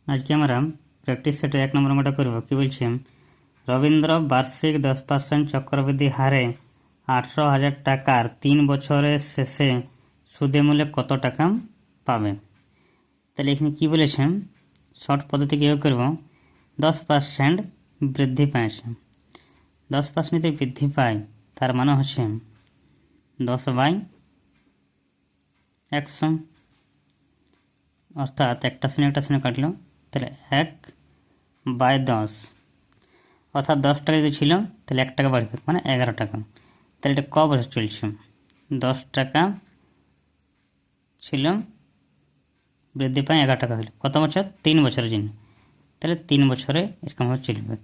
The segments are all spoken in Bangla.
আজকে আমরা প্র্যাকটিস সেটে 1 নম্বর অঙ্কটা করব। কি বলছি, রবীন্দ্র বার্ষিক 10% চক্রবৃদ্ধি হারে 18,000 টাকার 3 বছরের শেষে সুদে মূল্যে কত টাকা পাবে। তাহলে এখানে কি বলেছেন, শর্ট পদ্ধতি কীভাবে করব, 10% বৃদ্ধি পাইছে, 10% যদি বৃদ্ধি পায় তার মানে হচ্ছে 10/100, অর্থাৎ একটা শূন্য কাটলো, তাহলে 1/10, অর্থাৎ 10 টাকা যদি ছিল তাহলে 1 টাকা বাড়বে, মানে 11 টাকা। তাহলে এটা ক বছর চলছে, 10 টাকা ছিল বৃদ্ধি পায় 11 টাকা হলো, কত বছর, 3 বছরের জন্য। তাহলে 3 বছরে এরকমভাবে চলবে।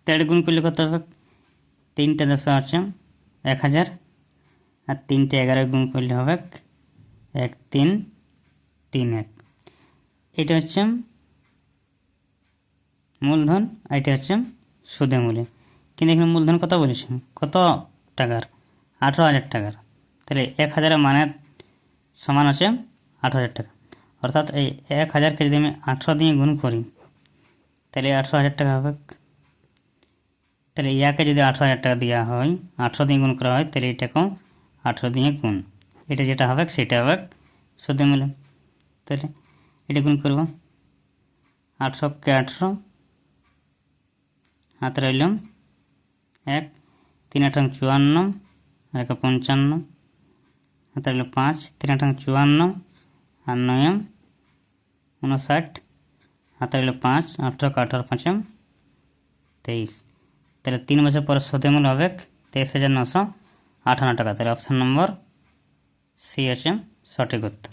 তাহলে গুণ করলে কত হবে, 3টে 10 আছে 1000, আর 3টে 11 গুণ করলে হবে 1331। এটা হচ্ছে মূলধন, আর এটা হচ্ছে সুদে মূল্যে। কিন্তু এখানে মূলধন কত বলেছে, কত টাকার, 18,000 টাকার। তাহলে 1000 মানে সমান হচ্ছে 18,000 টাকা, অর্থাৎ এই 1000কে যদি আমি 18 দিয়ে গুণ করি তাহলে 18,000 টাকা হবে। তাহলে ইয়াকে যদি 18,000 টাকা দেওয়া হয়, 18 দিয়ে গুণ করা হয়, তাহলে এটাকেও 18 দিয়ে গুণ, এটা যেটা হবে সেটা হবে সুদে মূল্য। তাহলে এটা গুণ করব, 18কে 18, হাতে রইলাম 1, 3 8 54, আর 55, হাতে রইল 5, 3 8 54, আর 9 59, হাতে রইল 5, 18 18 5 23। তাহলে 3 বছর পরে সুদে মূল্য হবে 23,958 টাকা। তাহলে অপশান নম্বর সি আছে সঠিক উত্তর।